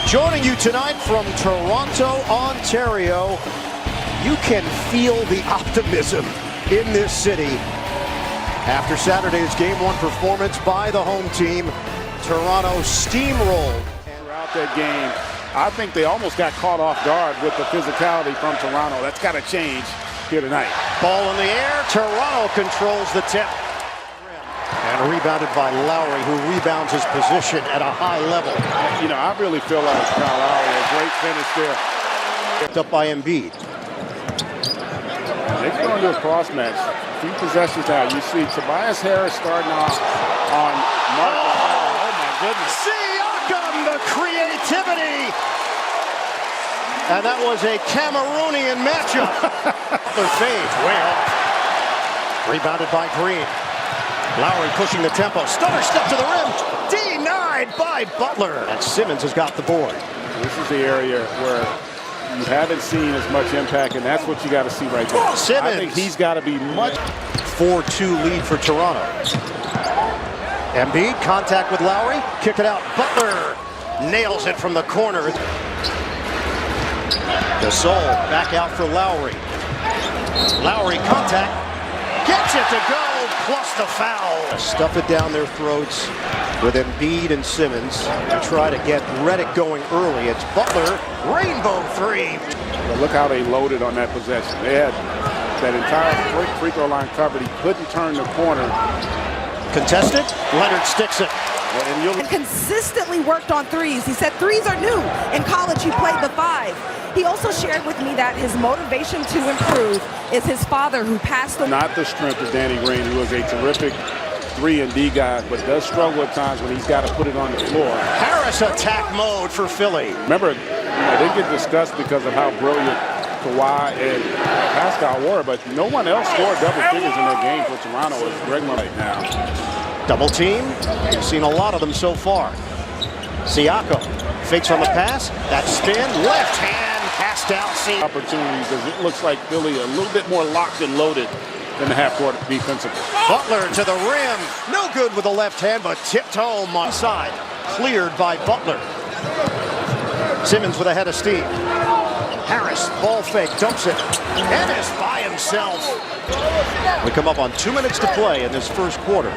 Joining you tonight from Toronto, Ontario, you can feel the optimism in this city after Saturday's Game 1 performance by the home team. Toronto steamrolled. Throughout that game, I think they almost got caught off guard with the physicality from Toronto. That's got to change here tonight. Ball in the air. Toronto controls the tip. And rebounded by Lowry, who rebounds his position at a high level. You know, I really feel like Kyle Lowry, a great finish there. Picked up by Embiid. They're going to do a cross match. 3 possessions now. You see Tobias Harris starting off on Marcus. Oh my goodness. Siakam, the creativity. And that was a Cameroonian matchup. The fade, way off. Rebounded by Green. Lowry pushing the tempo. Stutter step to the rim. Denied by Butler. And Simmons has got the board. This is the area where you haven't seen as much impact, and that's what you got to see right there. Simmons. I think he's got to be much. 4-2 lead for Toronto. Embiid, contact with Lowry. Kick it out. Butler nails it from the corner. Gasol back out for Lowry. Lowry contact. Gets it to go, plus the foul. Stuff it down their throats with Embiid and Simmons to try to get Redick going early. It's Butler, rainbow 3. But look how they loaded on that possession. They had that entire free throw line covered. He couldn't turn the corner. Contested, Leonard sticks it. And consistently worked on threes. He said threes are new. In college, he played the 5. He also shared with me that his motivation to improve is his father, who passed away. Not the strength of Danny Green, who is a terrific 3-and-D guy, but does struggle at times when he's got to put it on the floor. Harris attack mode for Philly. Remember, they get discussed because of how brilliant Kawhi and Pascal were, but no one else scored double figures in their game for Toronto as Bregman right now. Double team. We've seen a lot of them so far. Siakam fakes on the pass. That spin, left hand. Passed out. Opportunities as it looks like Philly a little bit more locked and loaded than the half-court defensively. Butler to the rim. No good with the left hand, but tipped home on side. Cleared by Butler. Simmons with a head of steam. Harris, ball fake, dumps it. Ennis by himself. We come up on 2 minutes to play in this first quarter.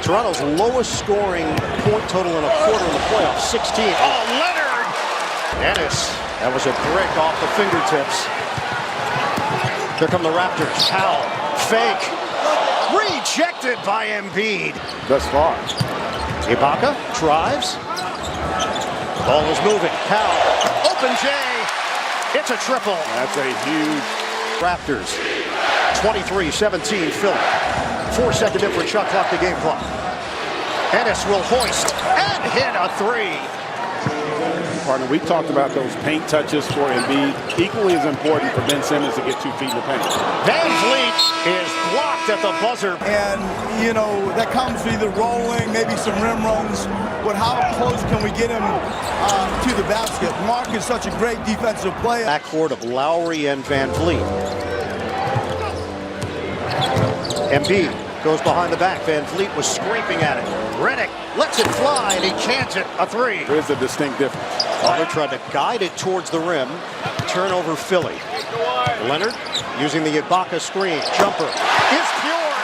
Toronto's lowest scoring point total in a quarter in the playoffs, 16. Oh, Leonard! Ennis. That was a brick off the fingertips. Here come the Raptors. Powell, fake. Rejected by Embiid. Thus far. Ibaka drives. Ball is moving. Powell, open J. It's a triple. That's a huge. Raptors, 23-17 Philly. 4-second difference, shot clock to game clock. Ennis will hoist and hit a 3. Partner, we talked about those paint touches for Embiid. Equally as important for Ben Simmons to get 2 feet in the paint. Van Vliet is blocked at the buzzer. And, you know, that comes with either rolling, maybe some rim runs. But how close can we get him to the basket? Mark is such a great defensive player. Backcourt of Lowry and Van Vliet. Embiid goes behind the back. Van Vliet was scraping at it. Redick lets it fly, and he cans it a 3. There's a distinct difference. Butler tried to guide it towards the rim. Turnover Philly. Leonard using the Ibaka screen. Jumper is pure.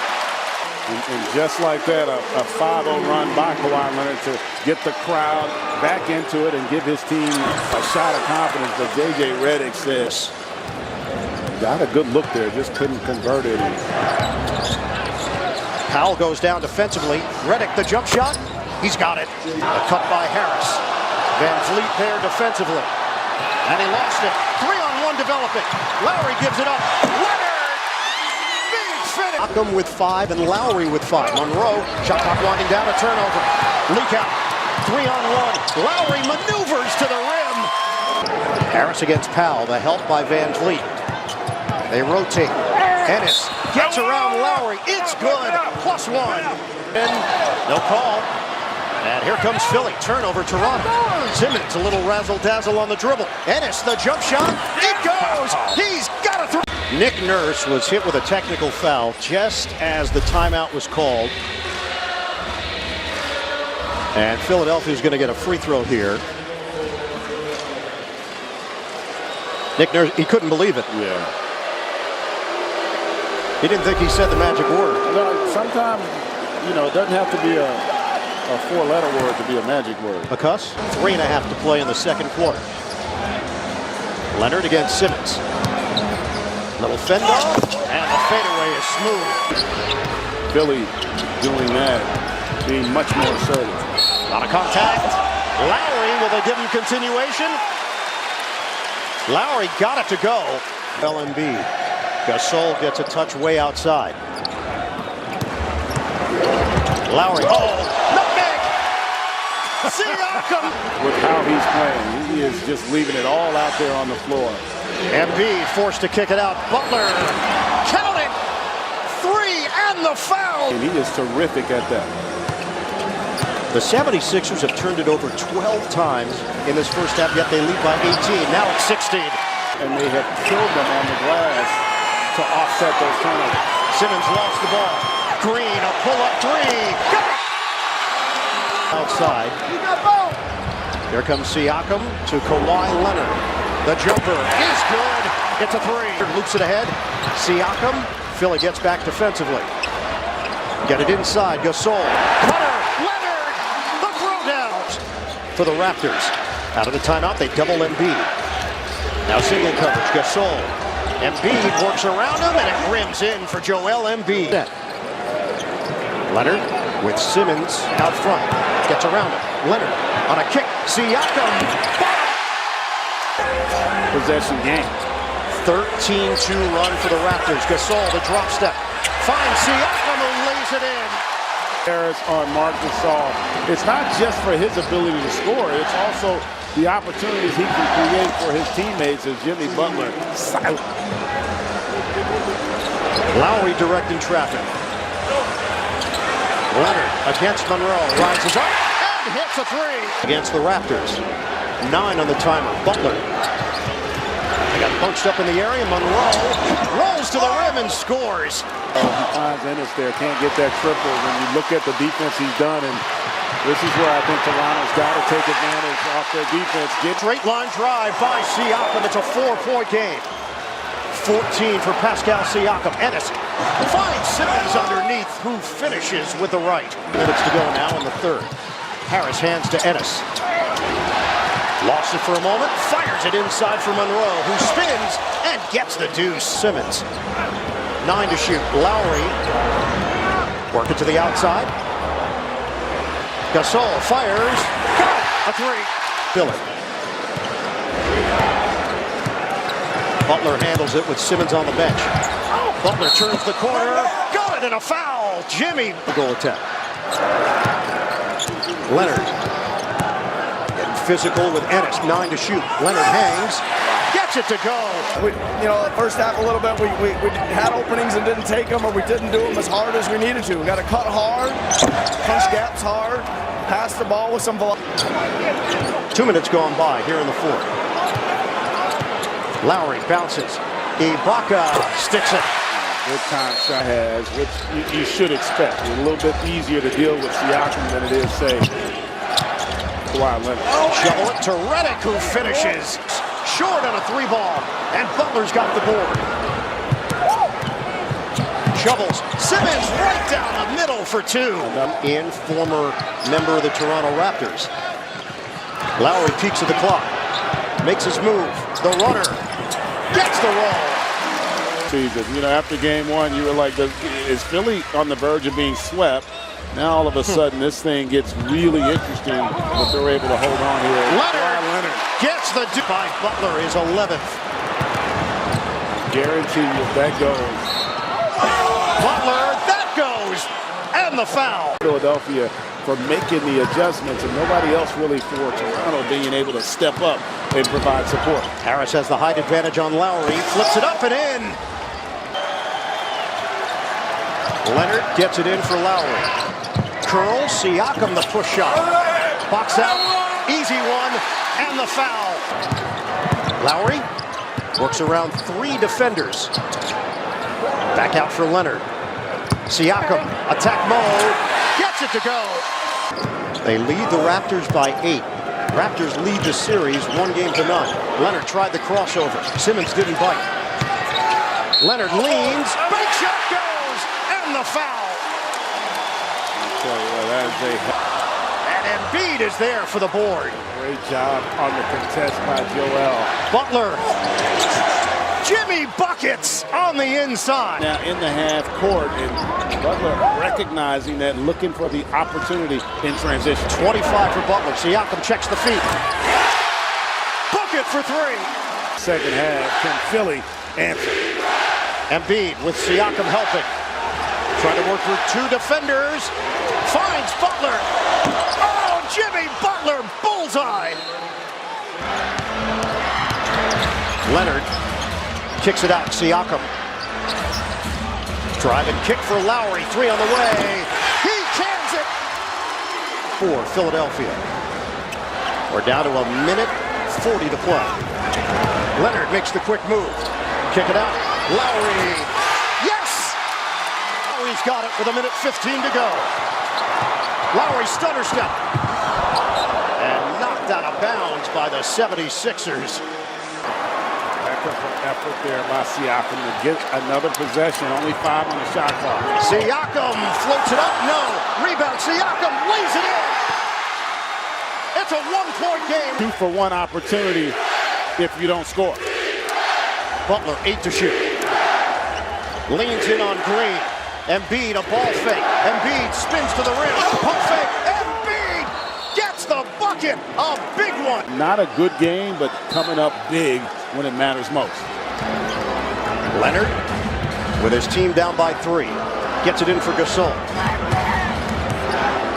And just like that, a 5-0 run by Kawhi Leonard to get the crowd back into it and give his team a shot of confidence. But J.J. Redick says, got a good look there, just couldn't convert it. Powell goes down defensively. Redick, the jump shot. He's got it. A cut by Harris. Van Vliet there defensively. And he lost it. 3-on-1 development. Lowry gives it up. Leonard! Big finish. Siakam with 5 and Lowry with 5. Monroe, shot clock winding down, a turnover. Leak out. 3-on-1. Lowry maneuvers to the rim. Harris against Powell. The help by Van Vliet. They rotate. Ennis gets around Lowry. It's good. +1. And no call. And here comes Philly. Turnover, Toronto. Simmons, a little razzle-dazzle on the dribble. Ennis, the jump shot. It goes. He's got a 3. Nick Nurse was hit with a technical foul just as the timeout was called. And Philadelphia is going to get a free throw here. Nick Nurse, he couldn't believe it. Yeah. He didn't think he said the magic word. No, sometimes, you know, it doesn't have to be a four-letter word to be a magic word. Because 3.5 to play in the second quarter. Leonard against Simmons. Little fend off, and the fadeaway is smooth. Philly doing that, being much more assertive. A lot of contact. Lowry, will they give him continuation? Lowry got it to go. LMB. Gasol gets a touch way outside. Lowry, nutmeg! Siakam! With how he's playing, he is just leaving it all out there on the floor. Embiid forced to kick it out. Butler, count it! 3 and the foul! And he is terrific at that. The 76ers have turned it over 12 times in this first half, yet they lead by 18. Now it's 16. And they have killed them on the glass to offset those turnovers. Simmons lost the ball. Green, a pull-up three. Got it! Outside. Here comes Siakam to Kawhi Leonard. The jumper is good. It's a three. Loops it ahead. Siakam. Philly gets back defensively. Get it inside. Gasol. Cutter. Leonard. The throwdown for the Raptors. Out of the timeout, they double Embiid. Now single coverage. Gasol. Embiid works around him, and it rims in for Joel Embiid. Leonard with Simmons out front. Gets around him. Leonard on a kick. Siakam. Possession game. 13-2 run for the Raptors. Gasol, the drop step. Finds Siakam, who lays it in. Harris on Marc Gasol. It's not just for his ability to score. It's also the opportunities he can create for his teammates as Jimmy Butler silent. Lowry directing traffic. Leonard against Monroe. Rises up and hits a three. Against the Raptors. 9 on the timer. Butler. They got bunched up in the area. Monroe rolls to the rim and scores. He finds Ennis there. Can't get that triple. When you look at the defense he's done, and this is where I think Toronto's got to take advantage off their defense. Straight line drive by Siakam. It's a 4-point game. 14 for Pascal Siakam. Ennis finds Simmons underneath, who finishes with the right. Minutes to go now in the third. Harris hands to Ennis. Lost it for a moment. Fires it inside for Monroe, who spins and gets the deuce. Simmons. 9 to shoot. Lowry. Work it to the outside. Gasol fires. Got it. A three. Philly. Butler handles it with Simmons on the bench. Butler turns the corner. Got it, and a foul. Jimmy. The goal attempt. Leonard. Getting physical with Ennis. 9 to shoot. Leonard hangs. Gets it to go. The first half a little bit, we had openings and didn't take them, or we didn't do them as hard as we needed to. We got to cut hard, punch gaps hard, pass the ball with some velocity. 2 minutes gone by here in the fourth. Lowry bounces. Ibaka sticks it. Good time shot has, which you should expect. It's a little bit easier to deal with Siakam than it is, say, Kawhi Leonard. Shovel it to Redick, who finishes short on a 3-ball, and Butler's got the board. Shovels. Simmons right down the middle for 2. In former member of the Toronto Raptors. Lowry peeks at the clock. Makes his move. The runner gets the roll. Season. After game 1, you were like, is Philly on the verge of being swept? Now all of a sudden this thing gets really interesting, but they're able to hold on here. Leonard gets the by Butler, is 11th. Guarantee you that goes. Butler, that goes, and the foul. Philadelphia for making the adjustments, and nobody else really for Toronto being able to step up and provide support. Harris has the height advantage on Lowry, flips it up and in. Leonard gets it in for Lowry. Curl, Siakam the push shot. Box out, easy one, and the foul. Lowry works around 3 defenders. Back out for Leonard. Siakam, attack mode, gets it to go. They lead the Raptors by 8. Raptors lead the series 1-0. Leonard tried the crossover. Simmons didn't bite. Leonard leans. Big shot goes. And the foul. And Embiid is there for the board. Great job on the contest by Joel. Butler. Jimmy buckets on the inside. Now in the half court, and Butler recognizing that, looking for the opportunity in transition. 25 for Butler. Siakam checks the feet. Bucket for 3. Second half, can Philly answer? Embiid with Siakam helping. Trying to work through 2 defenders. Finds Butler. Oh, Jimmy Butler, bullseye. Leonard kicks it out. Siakam. Drive and kick for Lowry. 3 on the way. He cans it. For Philadelphia. We're down to 1:40 to play. Leonard makes the quick move. Kick it out. Lowry. Yes! Lowry's got it with 1:15 to go. Lowry stutter step. And knocked out of bounds by the 76ers. Effort there by Siakam to get another possession. Only 5 on the shot clock. Siakam floats it up. No. Rebound. Siakam lays it in. It's a 1-point game. 2-for-1 opportunity if you don't score. Butler 8 to shoot. Leans in on Green. Embiid a ball fake. Embiid spins to the rim. Pump fake. Embiid gets the bucket. A big one. Not a good game, but coming up big when it matters most. Leonard with his team down by 3. Gets it in for Gasol.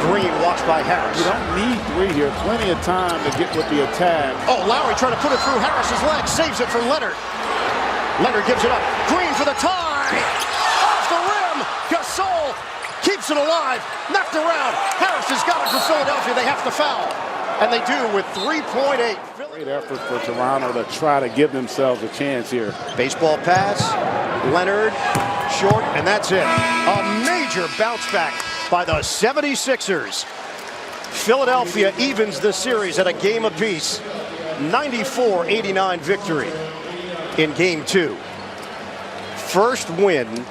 Green watched by Harris. You don't need 3 here. Plenty of time to get with the attack. Oh, Lowry trying to put it through Harris's legs. Saves it for Leonard. Leonard gives it up. Green for the tie. Off the rim. Gasol keeps it alive. Knocked around. Harris has got it for Philadelphia. They have to foul. And they do with 3.8. Great effort for Toronto to try to give themselves a chance here. Baseball pass. Leonard short, and that's it. A major bounce back by the 76ers. Philadelphia evens the series at a game apiece. 94-89 victory in Game 2. First win